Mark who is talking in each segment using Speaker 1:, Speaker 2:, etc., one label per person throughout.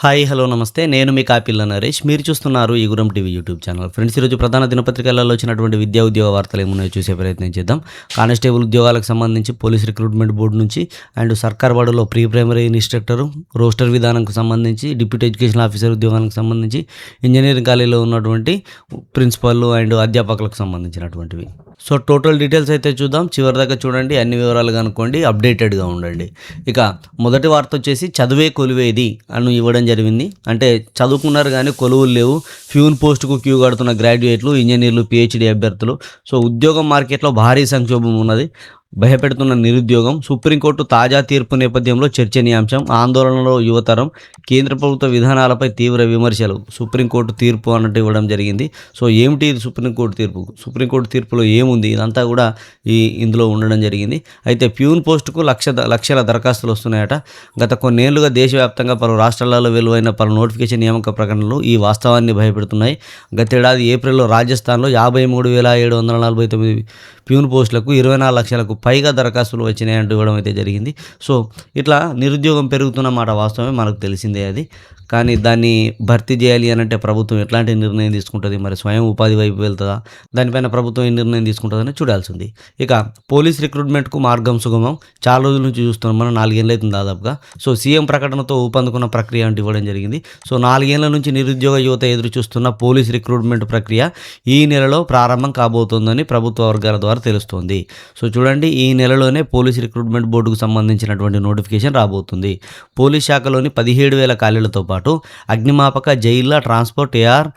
Speaker 1: Hi hello నమస్తే నేను మీ కాపిల్ల నరేష్ మీరు చూస్తున్నారు ఈగురం టీవీ యూట్యూబ్ ఛానల్. ఫ్రెండ్స్, ఈరోజు ప్రధాన దినపత్రికలలో వచ్చినటువంటి విద్యా ఉద్యోగ వార్తలు ఏమున్నాయో చూసే ప్రయత్నం చేద్దాం. కానిస్టేబుల్ ఉద్యోగాలకు సంబంధించి పోలీస్ రిక్రూట్మెంట్ బోర్డు నుంచి అండ్ సర్కార్ బడులో ప్రీ ప్రైమరీ ఇన్స్ట్రక్టరు రోస్టర్ విధానంకు సంబంధించి డిప్యూటీ ఎడ్యుకేషన్ ఆఫీసర్ ఉద్యోగాలకు సంబంధించి ఇంజనీరింగ్ కాలేజీలో ఉన్నటువంటి ప్రిన్సిపల్ అండ్ అధ్యాపకులకు సంబంధించినటువంటివి. సో టోటల్ డీటెయిల్స్ అయితే చూద్దాం. చివరి దాకా చూడండి, అన్ని వివరాలు కనుక్కోండి, అప్డేటెడ్గా ఉండండి. ఇక మొదటి వార్త వచ్చేసి చదువే కొలువేది అని ఇవ్వడం జరిగింది. అంటే చదువుకున్నారు కానీ కొలువులు లేవు. ఫ్యూన్ పోస్టుకు క్యూ కడుతున్న గ్రాడ్యుయేట్లు, ఇంజనీర్లు, పిహెచ్డి అభ్యర్థులు. సో ఉద్యోగం మార్కెట్లో భారీ సంక్షోభం ఉన్నది. భయపెడుతున్న నిరుద్యోగం. సుప్రీంకోర్టు తాజా తీర్పు నేపథ్యంలో చర్చనీయాంశం. ఆందోళనలో యువతరం. కేంద్ర ప్రభుత్వ విధానాలపై తీవ్ర విమర్శలు. సుప్రీంకోర్టు తీర్పు అన్నట్టు ఇవ్వడం జరిగింది. సో ఏమిటి ఇది సుప్రీంకోర్టు తీర్పు? సుప్రీంకోర్టు తీర్పులో ఏముంది? ఇదంతా కూడా ఇందులో ఉండడం జరిగింది. అయితే ప్యూన్ పోస్టుకు లక్షల దరఖాస్తులు వస్తున్నాయట. గత కొన్నేళ్లుగా దేశవ్యాప్తంగా పలు రాష్ట్రాలలో వెలువైన పలు నోటిఫికేషన్ నియామక ప్రకటనలు ఈ వాస్తవాన్ని భయపెడుతున్నాయి. గతేడాది ఏప్రిల్లో రాజస్థాన్లో 53,749 ప్యూన్ పోస్టులకు 24 లక్షలకు పైగా దరఖాస్తులు వచ్చినాయంటూ ఇవ్వడం అయితే జరిగింది. సో ఇట్లా నిరుద్యోగం పెరుగుతున్న మాట వాస్తవమే, మనకు తెలిసిందే అది. కానీ దాన్ని భర్తీ చేయాలి అని అంటే ప్రభుత్వం ఎట్లాంటి నిర్ణయం తీసుకుంటుంది? మరి స్వయం ఉపాధి వైపు వెళ్తుందా? దానిపైన ప్రభుత్వం ఏ నిర్ణయం తీసుకుంటుందని చూడాల్సింది. ఇక పోలీస్ రిక్రూట్మెంట్కు మార్గం సుగమం. చాలా రోజుల నుంచి చూస్తున్నాం మనం, 4 ఏళ్ళు అవుతుంది దాదాపుగా. సో సీఎం ప్రకటనతో ఊపందుకున్న ప్రక్రియ అంటూ ఇవ్వడం జరిగింది. సో 4 ఏళ్ల నుంచి నిరుద్యోగ యువత ఎదురు చూస్తున్న పోలీస్ రిక్రూట్మెంట్ ప్రక్రియ ఈ నెలలో ప్రారంభం కాబోతోందని ప్రభుత్వ వర్గాల ద్వారా తెలుస్తోంది. సో చూడండి, ఈ నెలలోనే పోలీస్ రిక్రూట్మెంట్ బోర్డుకు సంబంధించినటువంటి నోటిఫికేషన్ రాబోతుంది. పోలీస్ శాఖలోని 17,000 ఖాళీలతో పాటు అగ్నిమాపక, జైళ్ళ, ట్రాన్స్పోర్ట్, ఏఆర్,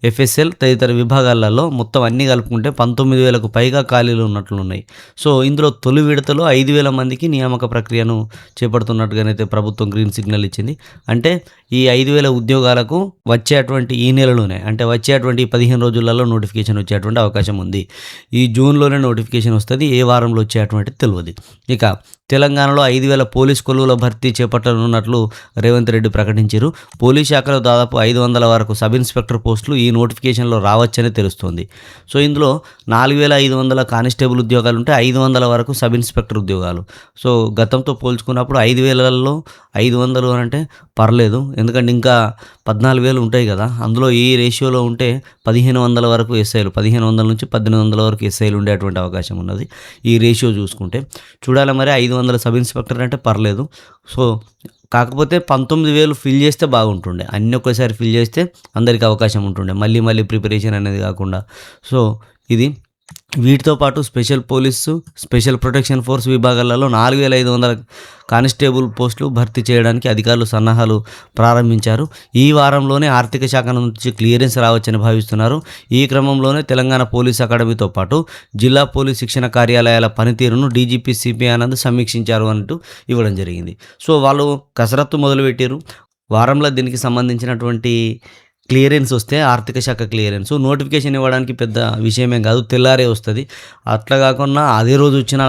Speaker 1: ఎఫ్ఎస్ఎల్ తదితర విభాగాలలో మొత్తం అన్నీ కలుపుకుంటే 19,000కు పైగా ఖాళీలు ఉన్నట్లున్నాయి. సో ఇందులో తొలి విడతలో 5,000 మందికి నియామక ప్రక్రియను చేపడుతున్నట్టుగానైతే ప్రభుత్వం గ్రీన్ సిగ్నల్ ఇచ్చింది. అంటే ఈ 5,000 ఉద్యోగాలకు వచ్చేటువంటి ఈ నెలలోనే, అంటే వచ్చేటువంటి 15 రోజులలో నోటిఫికేషన్ వచ్చేటువంటి అవకాశం ఉంది. ఈ జూన్లోనే నోటిఫికేషన్ వస్తుంది. ఏ వారంలో వచ్చేటువంటి తెలియదు. ఇక తెలంగాణలో 5,000 పోలీస్ కొలువుల భర్తీ చేపట్టనున్నట్లు రేవంత్ రెడ్డి ప్రకటించారు. పోలీస్ శాఖలో దాదాపు 500 వరకు సబ్ ఇన్స్పెక్టర్ పోస్టులు ఈ నోటిఫికేషన్లో రావచ్చని తెలుస్తోంది. సో ఇందులో 4,500 కానిస్టేబుల్ ఉద్యోగాలు ఉంటే 500 వరకు సబ్ ఇన్స్పెక్టర్ ఉద్యోగాలు. సో గతంతో పోల్చుకున్నప్పుడు 5,000లలో 500 అని అంటే పర్లేదు, ఎందుకంటే ఇంకా 14,000 ఉంటాయి కదా. అందులో ఈ రేషియోలో ఉంటే 1,500 వరకు ఎస్ఐలు, 1,500 నుంచి 1,800 వరకు ఎస్ఐలు ఉండేటువంటి అవకాశం ఉన్నది. ఈ రేషియో చూసుకుంటే చూడాలి. మరి 500 సబ్ ఇన్స్పెక్టర్ అంటే పర్లేదు. సో కాకపోతే 19,000 ఫిల్ చేస్తే బాగుంటుండే. అన్నీ ఒకేసారి ఫిల్ చేస్తే అందరికీ అవకాశం ఉంటుండే, మళ్ళీ ప్రిపరేషన్ అనేది కాకుండా. సో ఇది వీటితో పాటు special police, special protection force విభాగాలలో 4,500 కానిస్టేబుల్ పోస్టులు భర్తీ చేయడానికి అధికారులు సన్నాహాలు ప్రారంభించారు. ఈ వారంలోనే ఆర్థిక శాఖ నుంచి క్లియరెన్స్ రావచ్చని భావిస్తున్నారు. ఈ క్రమంలోనే తెలంగాణ పోలీస్ అకాడమీతో పాటు జిల్లా పోలీస్ శిక్షణ కార్యాలయాల పనితీరును డీజీపీ సిపి ఆనంద్ సమీక్షించారు అంటూ ఇవ్వడం జరిగింది. సో వాళ్ళు కసరత్తు మొదలుపెట్టారు. వారంలో దీనికి సంబంధించినటువంటి క్లియరెన్స్ వస్తే, ఆర్థిక శాఖ క్లియరెన్స్ నోటిఫికేషన్ ఇవ్వడానికి పెద్ద విషయమేం కాదు, తెల్లారే వస్తుంది. అట్లా కాకుండా అదే రోజు వచ్చిన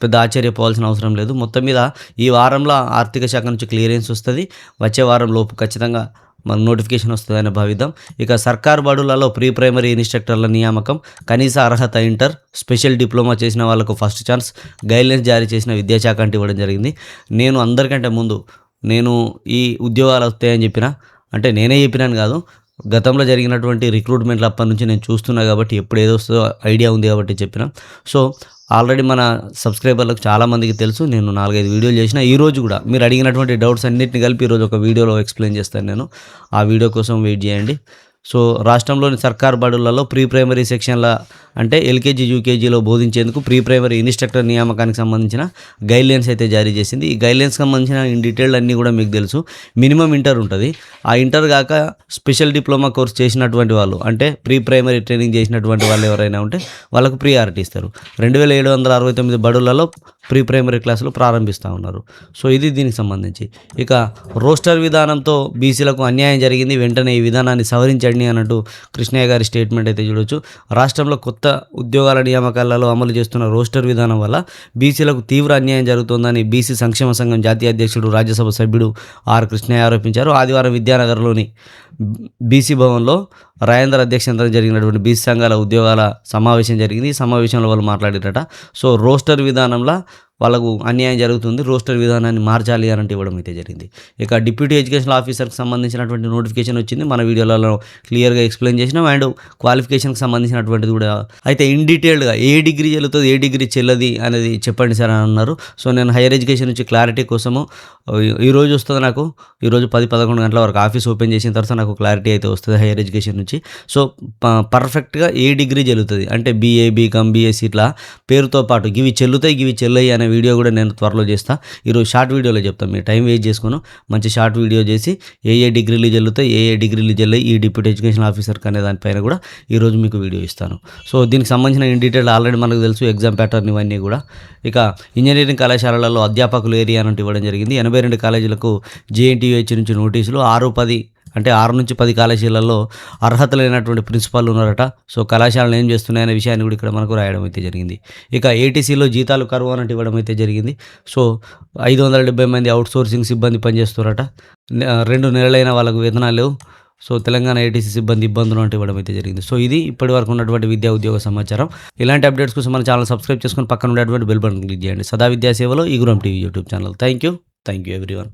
Speaker 1: పెద్ద ఆశ్చర్యపోవాల్సిన అవసరం లేదు. మొత్తం మీద ఈ వారంలో ఆర్థిక శాఖ నుంచి క్లియరెన్స్ వస్తుంది. వచ్చే వారం లోపు ఖచ్చితంగా మన నోటిఫికేషన్ వస్తుందని భావిద్దాం. ఇక సర్కార్ బడులలో ప్రీ ప్రైమరీ ఇన్స్ట్రక్టర్ల నియామకం. కనీస అర్హత ఇంటర్, స్పెషల్ డిప్లొమా చేసిన వాళ్ళకు ఫస్ట్ ఛాన్స్. గైడ్లైన్స్ జారీ చేసిన విద్యాశాఖ అంటే ఇవ్వడం జరిగింది. నేను అందరికంటే ముందు ఈ ఉద్యోగాలు వస్తాయని అంటే నేనే చెప్పినాను కాదు, గతంలో జరిగినటువంటి రిక్రూట్మెంట్లు అప్పటి నుంచి నేను చూస్తున్నా కాబట్టి ఎప్పుడు ఏదో వస్తుందో ఐడియా ఉంది కాబట్టి చెప్పిన. సో ఆల్రెడీ మన సబ్స్క్రైబర్లకు చాలామందికి తెలుసు, నేను 4-5 వీడియోలు చేసిన. ఈరోజు కూడా మీరు అడిగినటువంటి డౌట్స్ అన్నింటిని కలిపి ఈరోజు ఒక వీడియోలో ఎక్స్ప్లెయిన్ చేస్తాను నేను. ఆ వీడియో కోసం వెయిట్ చేయండి. సో రాష్ట్రంలోని సర్కార్ బడులలో ప్రీ ప్రైమరీ సెక్షన్ల అంటే ఎల్కేజీ, యూకేజీలో బోధించేందుకు ప్రీ ప్రైమరీ ఇన్స్ట్రక్టర్ నియామకానికి సంబంధించిన గైడ్లైన్స్ అయితే జారీ చేసింది. ఈ గైడ్లైన్స్కి సంబంధించిన ఇన్ డీటెయిల్ అన్నీ కూడా మీకు తెలుసు. మినిమం ఇంటర్ ఉంటుంది. ఆ ఇంటర్ కాక స్పెషల్ డిప్లొమా కోర్స్ చేసినటువంటి వాళ్ళు, అంటే ప్రీ ప్రైమరీ ట్రైనింగ్ చేసినటువంటి వాళ్ళు ఎవరైనా ఉంటే వాళ్ళకు ప్రియారిటీ ఇస్తారు. 2,769 బడులలో ప్రీ ప్రైమరీ క్లాసులు ప్రారంభిస్తూ ఉన్నారు. సో ఇది దీనికి సంబంధించి. ఇక రోస్టర్ విధానంతో బీసీలకు అన్యాయం జరిగింది, వెంటనే ఈ విధానాన్ని సవరించండి అన్నట్టు కృష్ణయ్య గారి స్టేట్మెంట్ అయితే చూడొచ్చు. రాష్ట్రంలో కొత్త ఉద్యోగాల నియామకాలలో అమలు చేస్తున్న రోస్టర్ విధానం వల్ల బీసీలకు తీవ్ర అన్యాయం జరుగుతోందని బీసీ సంక్షేమ సంఘం జాతీయ అధ్యక్షుడు, రాజ్యసభ సభ్యుడు ఆర్ కృష్ణయ్య ఆరోపించారు. ఆదివారం విద్యానగర్లోని బీసీ భవన్లో రాజేందర్ అధ్యక్షతన జరిగినటువంటి బీసీ సంఘాల ఉద్యోగాల సమావేశం జరిగింది. ఈ సమావేశంలో వాళ్ళు మాట్లాడారట. సో రోస్టర్ విధానంలో వాళ్ళకు అన్యాయం జరుగుతుంది, రోస్టర్ విధానాన్ని మార్చాలి అని అంటే ఇవ్వడం అయితే జరిగింది. ఇక డిప్యూటీ ఎడ్యుకేషనల్ ఆఫీసర్కి సంబంధించినటువంటి నోటిఫికేషన్ వచ్చింది. మన వీడియోలలో క్లియర్గా ఎక్స్ప్లెయిన్ చేసినాం. అండ్ క్వాలిఫికేషన్కి సంబంధించినటువంటిది కూడా అయితే ఇన్ డీటెయిల్డ్గా ఏ డిగ్రీ చెల్లుతుంది, ఏ డిగ్రీ చెల్లది అనేది చెప్పండి సార్ అని అన్నారు. సో నేను హైయర్ ఎడ్యుకేషన్ నుంచి క్లారిటీ కోసము ఈరోజు వస్తుంది నాకు, ఈరోజు 10-11 గంటల వరకు ఆఫీస్ ఓపెన్ చేసిన తర్వాత నాకు క్లారిటీ అయితే వస్తుంది హైయర్ ఎడ్యుకేషన్ నుంచి. సో పర్ఫెక్ట్గా ఏ డిగ్రీ చెల్లుతుంది అంటే బీఏ, బీకామ్, బీఎస్సీ ఇట్లా పేరుతో పాటు గివి చెల్లుతాయి, గివి చెల్లయి అనే వీడియో కూడా నేను త్వరలో చేస్తాను. ఈరోజు షార్ట్ వీడియోలో చెప్తాను, మీరు టైం వేస్ట్ చేసుకుని మంచి షార్ట్ వీడియో చేసి ఏ డిగ్రీలు చెల్లుతాయి, ఏ డిగ్రీలు చెల్లాయి ఈ డిప్యూటీ ఎడ్యుకేషన్ ఆఫీసర్కి అనే దానిపైన కూడా ఈరోజు మీకు వీడియో ఇస్తాను. సో దీనికి సంబంధించిన ఇన్ డీటెయిల్ ఆల్రెడీ మనకు తెలుసు, ఎగ్జామ్ ప్యాటర్న్ ఇవన్నీ కూడా. ఇక ఇంజనీరింగ్ కళాశాలలలో అధ్యాపకులు ఏరియా అని ఇవ్వడం జరిగింది. 82 కాలేజీలకు జేఎన్టీయూహెచ్ నుంచి నోటీసులు. 6 నుంచి 10 కాలేజీలలో అర్హత లేనటువంటి ప్రిన్సిపాల్ ఉన్నారట. సో కళాశాలలు ఏం చేస్తున్నాయనే విషయాన్ని కూడా ఇక్కడ మనకు రాయడం అయితే జరిగింది. ఇక ఏటీసీలో జీతాలు కరువు అని ఇవ్వడం అయితే జరిగింది. సో 570 మంది అవుట్సోర్సింగ్ సిబ్బంది పనిచేస్తున్నారట. 2 నెలలైన వాళ్ళకు వేతనాలు లేవు. సో తెలంగాణ ఏటీసీ సిబ్బంది ఇబ్బందులు అంటే ఇవ్వడం అయితే జరిగింది. సో ఇది ఇప్పటి వరకు ఉన్నటువంటి విద్యా ఉద్యోగ సమాచారం. ఇలాంటి అప్డేట్స్ కోసం మన ఛానల్ సబ్స్క్రైబ్ చేసుకొని పక్కన ఉండేటువంటి బెల్ బటన్ క్లిక్ చేయండి. సదా విద్యా సేవలో ఈ Guram TV YouTube channel. Thank you everyone.